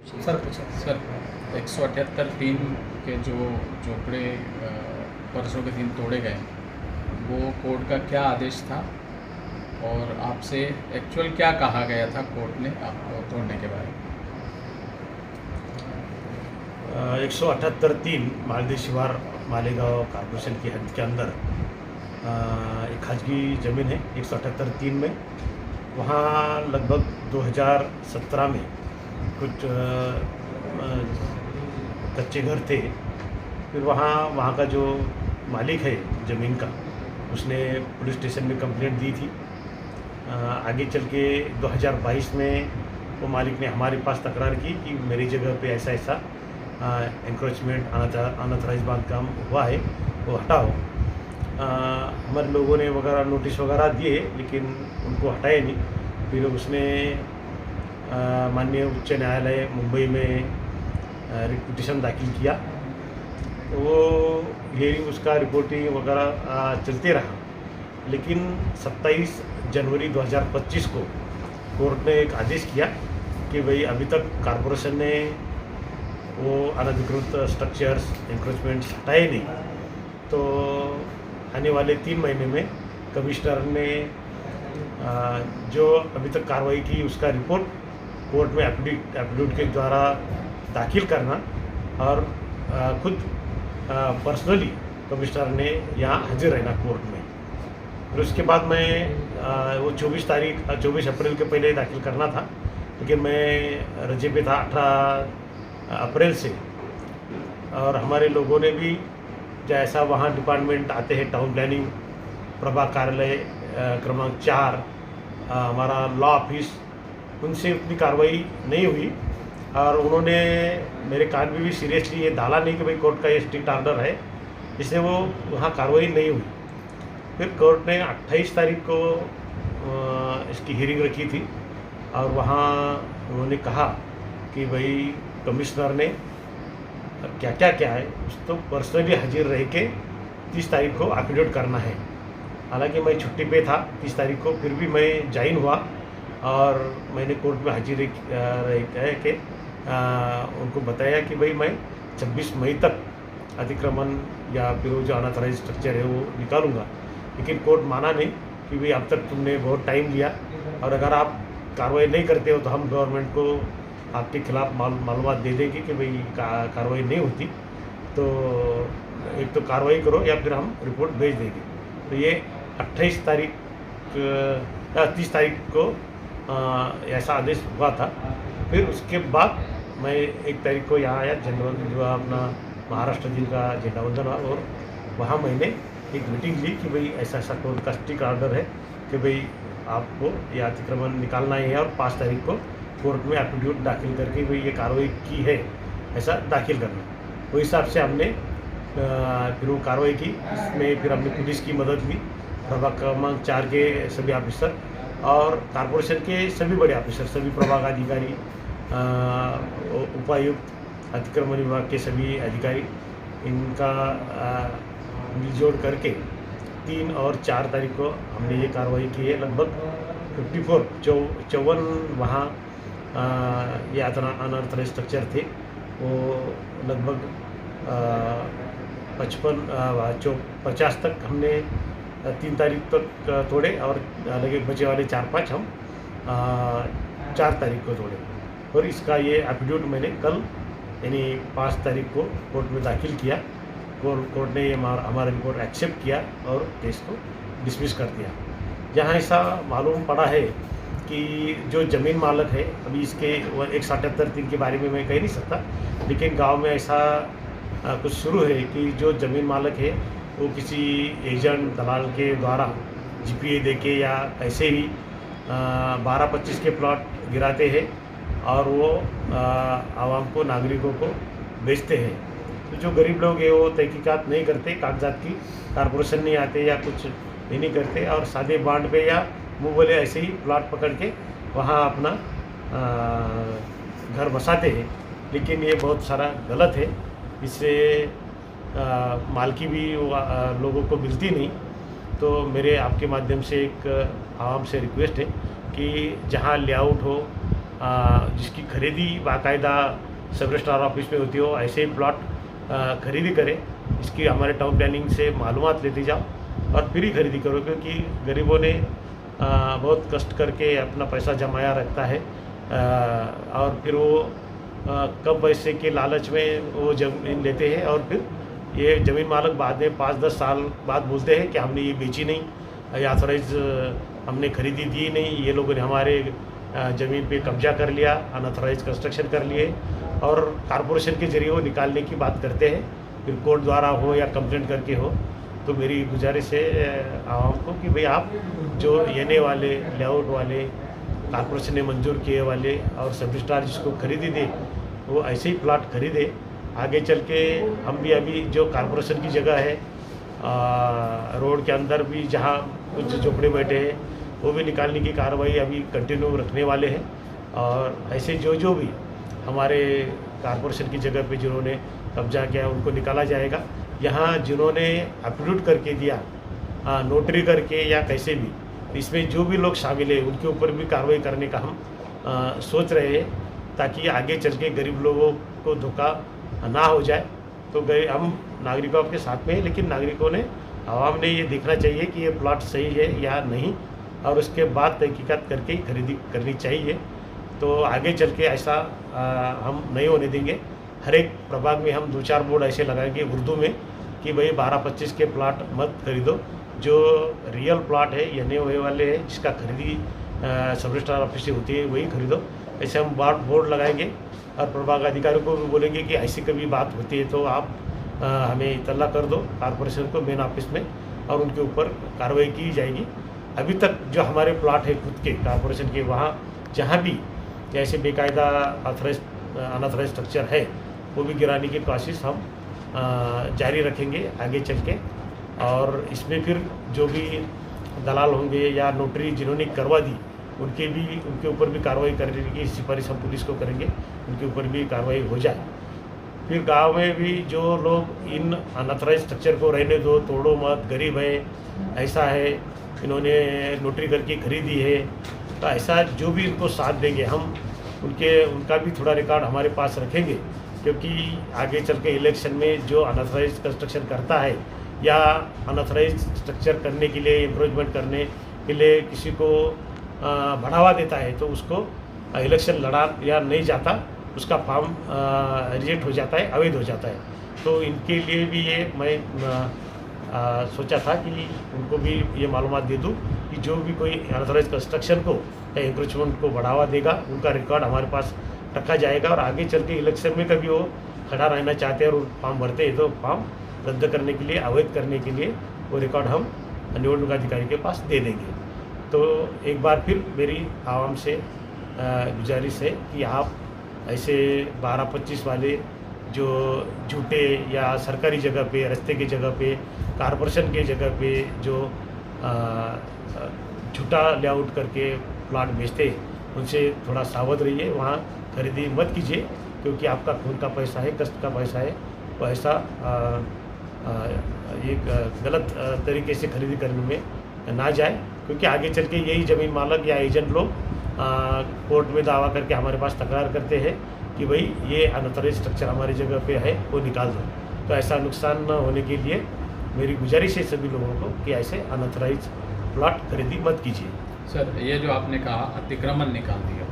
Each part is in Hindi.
सर पूछो। सर 178(3) के जो झोपड़े परसों के दिन तोड़े गए, वो कोर्ट का क्या आदेश था और आपसे एक्चुअल क्या कहा गया था कोर्ट ने आपको तोड़ने के बारे में? 178(3) मालदी शिवार मालेगांव कॉरपोरेशन की हद के अंदर एक खाजगी ज़मीन है 178(3) में। वहाँ लगभग 2017 में कुछ कच्चे घर थे। फिर वहाँ का जो मालिक है ज़मीन का, उसने पुलिस स्टेशन में कंप्लेंट दी थी। आगे चल के 2022 में वो मालिक ने हमारे पास तकरार की कि मेरी जगह पे ऐसा ऐसा एंक्रोचमेंट अनऑथराइज बांधकाम हुआ है, वो हटाओ। हमारे लोगों ने वगैरह नोटिस वगैरह दिए, लेकिन उनको हटाए नहीं। फिर उसने माननीय उच्च न्यायालय मुंबई में रिट पिटीशन दाखिल किया। तो वो हियरिंग, उसका रिपोर्टिंग वगैरह चलते रहा। लेकिन 27 जनवरी 2025 को कोर्ट ने एक आदेश किया कि भाई अभी तक कॉरपोरेशन ने वो अनधिकृत स्ट्रक्चर्स एंक्रोचमेंट्स हटाए नहीं, तो आने वाले 3 महीने में कमिश्नर ने जो अभी तक कार्रवाई की उसका रिपोर्ट कोर्ट में एफिडेविट के द्वारा दाखिल करना और खुद पर्सनली कमिश्नर ने यहाँ हाजिर रहना कोर्ट में। फिर उसके बाद मैं वो 24 अप्रैल के पहले दाखिल करना था, लेकिन मैं रजे पे था 18 अप्रैल से। और हमारे लोगों ने भी जैसा वहाँ डिपार्टमेंट आते हैं, टाउन प्लानिंग प्रभाग कार्यालय क्रमांक 4, हमारा लॉ ऑफिस, उनसे उतनी कार्रवाई नहीं हुई। और उन्होंने मेरे कान में भी सीरियसली ये डाला नहीं कि भाई कोर्ट का ये स्ट्रिक्ट ऑर्डर है, इसलिए वो वहाँ कार्रवाई नहीं हुई। फिर कोर्ट ने 28 तारीख को इसकी हियरिंग रखी थी और वहाँ उन्होंने कहा कि भाई कमिश्नर ने क्या क्या क्या है उस तो पर्सनली हाजिर रह के 30 तारीख को एफिडेविट करना है। हालांकि मैं छुट्टी पे था 30 तारीख को, फिर भी मैं ज्वाइन हुआ और मैंने कोर्ट में हाजिर रह के उनको बताया कि भाई मैं 26 मई तक अतिक्रमण या फिर वो जो अनऑथराइज स्ट्रक्चर है वो निकालूंगा। लेकिन कोर्ट माना नहीं कि भाई अब तक तुमने बहुत टाइम लिया और अगर आप कार्रवाई नहीं करते हो तो हम गवर्नमेंट को आपके खिलाफ मालूमात दे देंगे कि भाई कार्रवाई नहीं होती, तो एक तो कार्रवाई करो या फिर हम रिपोर्ट भेज देंगे। तो ये 28 तारीख या 30 तारीख को ऐसा आदेश हुआ था। फिर उसके बाद मैं 1 तारीख को यहाँ आया, झंडावंदन जो अपना महाराष्ट्र दिन का झंडावंदन, और वहाँ मैंने एक मीटिंग ली कि भाई ऐसा ऐसा कोर्ट का स्ट्रिक्ट ऑर्डर है कि भाई आपको ये अतिक्रमण निकालना ही है और 5 तारीख को कोर्ट में एफिडेविट दाखिल करके भाई ये कार्रवाई की है ऐसा दाखिल करना। वो हिसाब से हमने फिर वो कार्रवाई की। इसमें फिर हमने पुलिस की मदद ली, प्रभाग क्रमांक 4 के सभी ऑफिसर और कॉरपोरेशन के सभी बड़े ऑफिसर, सभी प्रभाग अधिकारी, उपायुक्त, अतिक्रमण विभाग के सभी अधिकारी, इनका मिलजोल करके 3 और 4 तारीख को हमने ये कार्रवाई की है। लगभग 54 वहाँ ये अनऑथराइज स्ट्रक्चर थे, वो लगभग 50 तक हमने 3 तारीख तक तोड़े और लगे बचे वाले 4-5 हम 4 तारीख को तोड़े। और इसका ये एफिडेविट मैंने कल यानी 5 तारीख को कोर्ट में दाखिल किया। कोर्ट ने ये हमारा रिपोर्ट एक्सेप्ट किया और केस को डिसमिस कर दिया। जहाँ ऐसा मालूम पड़ा है कि जो ज़मीन मालक है, अभी इसके 178(3) के बारे में मैं कह नहीं सकता, लेकिन गांव में ऐसा कुछ शुरू है कि जो ज़मीन मालक है वो किसी एजेंट दलाल के द्वारा जीपीए देके या ऐसे ही 12-25 के प्लॉट गिराते हैं और वो आवाम को, नागरिकों को बेचते हैं। तो जो गरीब लोग हैं वो तहकीकात नहीं करते, कागजात की कॉरपोरेशन नहीं आते या कुछ ये नहीं करते और सादे बांड पे या मुँह बोले ऐसे ही प्लॉट पकड़ के वहाँ अपना घर बसाते हैं। लेकिन ये बहुत सारा गलत है, इससे मालकी भी लोगों को मिलती नहीं। तो मेरे आपके माध्यम से एक आवाम से रिक्वेस्ट है कि जहाँ लेआउट हो जिसकी खरीदी बाकायदा सब रजिस्ट्रार ऑफिस में होती हो, ऐसे ही प्लॉट खरीदी करें। इसकी हमारे टाउन प्लानिंग से मालूमात लेते जाओ और फिर ही खरीदी करो, क्योंकि गरीबों ने बहुत कष्ट करके अपना पैसा जमाया रखता है और फिर वो कम पैसे के लालच में वो ज़मीन लेते हैं और फिर ये ज़मीन मालिक बाद में 5-10 साल बाद बोलते हैं कि हमने ये बेची नहीं या ऑथराइज हमने खरीदी दी नहीं, ये लोगों ने हमारे ज़मीन पे कब्जा कर लिया, अनऑथराइज कंस्ट्रक्शन कर लिए और कारपोरेशन के जरिए वो निकालने की बात करते हैं, फिर कोर्ट द्वारा हो या कंप्लेंट करके हो। तो मेरी गुजारिश है आवाम को कि भाई आप जो एनए वाले, लेआउट वाले, कारपोरेशन ने मंजूर किए वाले और सब रजिस्ट्रार जिसको खरीदी दे वो ऐसे ही प्लाट खरीदे। आगे चल के हम भी अभी जो कारपोरेशन की जगह है रोड के अंदर भी जहाँ कुछ झोपड़े बैठे हैं वो भी निकालने की कार्रवाई अभी कंटिन्यू रखने वाले हैं और ऐसे जो भी हमारे कारपोरेशन की जगह पे जिन्होंने कब्जा किया उनको निकाला जाएगा। यहाँ जिन्होंने एफिडेविट करके दिया नोटरी करके या कैसे भी, इसमें जो भी लोग शामिल हैं उनके ऊपर भी कार्रवाई करने का हम सोच रहे हैं ताकि आगे चल के गरीब लोगों को धोखा ना हो जाए। तो हम नागरिकों के साथ में हैं, लेकिन नागरिकों ने, आवाम ने ये देखना चाहिए कि ये प्लॉट सही है या नहीं और उसके बाद तहकीकात करके ही खरीदी करनी चाहिए। तो आगे चल के ऐसा हम नहीं होने देंगे। हर एक प्रभाग में हम 2-4 बोर्ड ऐसे लगाएंगे उर्दू में कि भाई 12-25 के प्लाट मत खरीदो, जो रियल प्लाट है एनए वाले हैं जिसका खरीदी सब रजिस्ट्रार ऑफिस से होती है वही खरीदो। ऐसे हम बोर्ड लगाएंगे और प्रभाग अधिकारियों को भी बोलेंगे कि ऐसी कभी बात होती है तो आप हमें इतला कर दो कारपोरेशन को मेन ऑफिस में और उनके ऊपर कार्रवाई की जाएगी। अभी तक जो हमारे प्लाट है खुद के कारपोरेशन के, वहाँ जहाँ भी ऐसे बेकायदा अनऑथराइज स्ट्रक्चर है वो भी गिराने की कोशिश हम जारी रखेंगे आगे चल के। और इसमें फिर जो भी दलाल होंगे या नोटरी जिन्होंने करवा दी उनके ऊपर भी कार्रवाई करने की सिफारिश हम पुलिस को करेंगे, उनके ऊपर भी कार्रवाई हो जाए। फिर गांव में भी जो लोग इन अनऑथराइज स्ट्रक्चर को रहने दो, तोड़ो मत, गरीब है, ऐसा है, इन्होंने नोटरी करके खरीदी है, तो ऐसा जो भी इनको साथ देंगे हम उनका भी थोड़ा रिकॉर्ड हमारे पास रखेंगे, क्योंकि आगे चल के इलेक्शन में जो अनऑथराइज कंस्ट्रक्शन करता है या अनऑथराइज स्ट्रक्चर करने के लिए, इंक्रोचमेंट करने के लिए किसी को बढ़ावा देता है तो उसको इलेक्शन लड़ा या नहीं जाता, उसका फॉर्म रिजेक्ट हो जाता है, अवैध हो जाता है। तो इनके लिए भी ये मैं सोचा था कि उनको भी ये मालूमात दे दूँ कि जो भी कोई अनऑथराइज कंस्ट्रक्शन को या इंक्रोचमेंट को बढ़ावा देगा उनका रिकॉर्ड हमारे पास रखा जाएगा और आगे चल के इलेक्शन में कभी वो खड़ा रहना चाहते हैं और फॉर्म भरते हैं तो फॉर्म रद्द करने के लिए, अवैध करने के लिए वो रिकॉर्ड हम निवडणूक अधिकारी के पास दे देंगे। तो एक बार फिर मेरी आवाम से गुजारिश है कि आप ऐसे 12-25 वाले जो झूठे या सरकारी जगह पे, रास्ते की जगह पे, कारपोरेशन के जगह पे जो झूठा लेआउट करके प्लाट बेचते हैं उनसे थोड़ा सावध रहिए, वहाँ खरीदी मत कीजिए, क्योंकि आपका खून का पैसा है, कष्ट का पैसा है, वो ऐसा एक गलत तरीके से खरीदी करने में ना जाए, क्योंकि आगे चल के यही ज़मीन मालिक या एजेंट लोग कोर्ट में दावा करके हमारे पास तकरार करते हैं कि भाई ये अनऑथराइज स्ट्रक्चर हमारी जगह पे है वो निकाल दो। तो ऐसा नुकसान न होने के लिए मेरी गुजारिश है सभी लोगों को कि ऐसे अनऑथराइज प्लॉट खरीदी मत कीजिए। सर, ये जो आपने कहा अतिक्रमण निकाल दिया,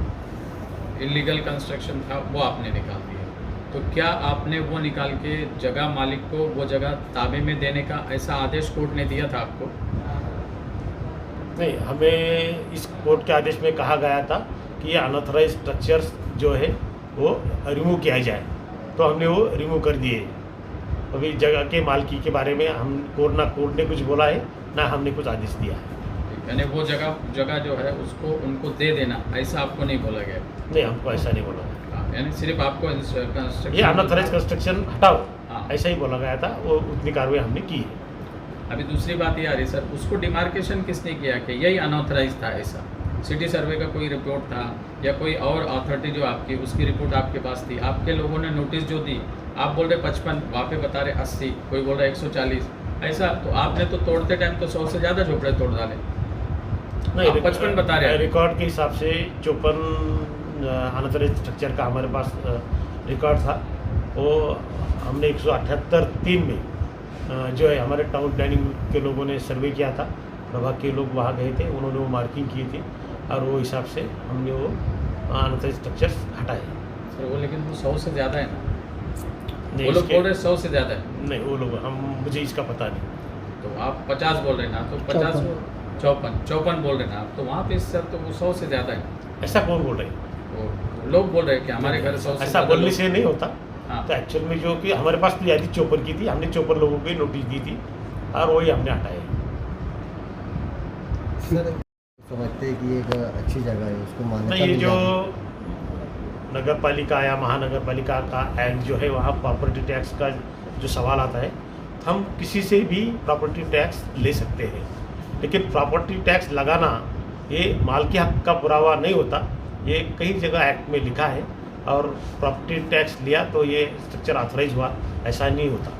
इलीगल कंस्ट्रक्शन था वो आपने निकाल दिया, तो क्या आपने वो निकाल के जगह मालिक को वो जगह ताबे में देने का ऐसा आदेश कोर्ट ने दिया था आपको? नहीं, हमें इस कोर्ट के आदेश में कहा गया था कि ये अनऑथराइज स्ट्रक्चर्स जो है वो रिमूव किया जाए, तो हमने वो रिमूव कर दिए। अभी जगह के मालिकी के बारे में हम ना कोर्ट ने कुछ बोला है ना हमने कुछ आदेश दिया है। यानी वो जगह जो है उसको उनको दे देना, ऐसा आपको नहीं बोला गया? नहीं, हमको ऐसा नहीं बोला गया। यानी सिर्फ आपको कंस्ट्रक्शन, ये अनऑथराइज कंस्ट्रक्शन हटाओ, हाँ, ऐसा ही बोला गया था, वो उतनी कार्रवाई हमने की है। अभी दूसरी बात ये आ रही सर, उसको डिमार्केशन किसने किया कि यही अनऑथराइज था? ऐसा सिटी सर्वे का कोई रिपोर्ट था या कोई और अथॉरिटी जो आपकी, उसकी रिपोर्ट आपके पास थी, आपके लोगों ने नोटिस जो दी, आप बोल रहे 55, वहाँ पे बता रहे 80, कोई बोल रहा 140, ऐसा तो आपने तो तोड़ते टाइम तो 100 से ज़्यादा झोपड़े तोड़ डाले। नहीं, 55 बता रहे हैं। रिकॉर्ड के हिसाब से 54 अनऑथराइज स्ट्रक्चर का हमारे पास रिकॉर्ड था, वो हमने 178(3) में जो है हमारे टाउन प्लानिंग के लोगों ने सर्वे किया था, प्रभाग के लोग वहाँ गए थे, उन्होंने वो मार्किंग की थी और वो हिसाब से हमने वो अनऑथराइज स्ट्रक्चर्स हटाए। सर वो लेकिन वो 100 से ज़्यादा है ना, नहीं, वो लोग इसके- बोल रहे 100 से ज़्यादा है, नहीं, वो लोग मुझे इसका पता नहीं। तो आप 50 बोल रहे हैं ना, तो 50 54 बोल रहे हैं ना आप, तो वहाँ पे सर तो वो 100 से ज़्यादा है। ऐसा कौन बोल रहे हैं? वो लोग बोल रहे हैं कि हमारे घर 100 से ऐसा ज़्यादा बोलने लोग- से नहीं होता। हाँ तो एक्चुअल में जो कि हमारे पास तो यादी चोपर की थी, हमने चोपर लोगों को ही नोटिस दी थी और वही हमने हटाए। सर समझते हैं कि एक अच्छी जगह है, उसको तो मान्यता ये मिल जो जाती नगर पालिका या महानगर पालिका का एक्ट जो है, वहाँ प्रॉपर्टी टैक्स का जो सवाल आता है, हम किसी से भी प्रॉपर्टी टैक्स ले सकते हैं, लेकिन प्रॉपर्टी टैक्स लगाना ये मालकी हक का पुरावा नहीं होता। ये कई जगह एक्ट में लिखा है और प्रॉपर्टी टैक्स लिया तो ये स्ट्रक्चर ऑथराइज हुआ, ऐसा नहीं होता।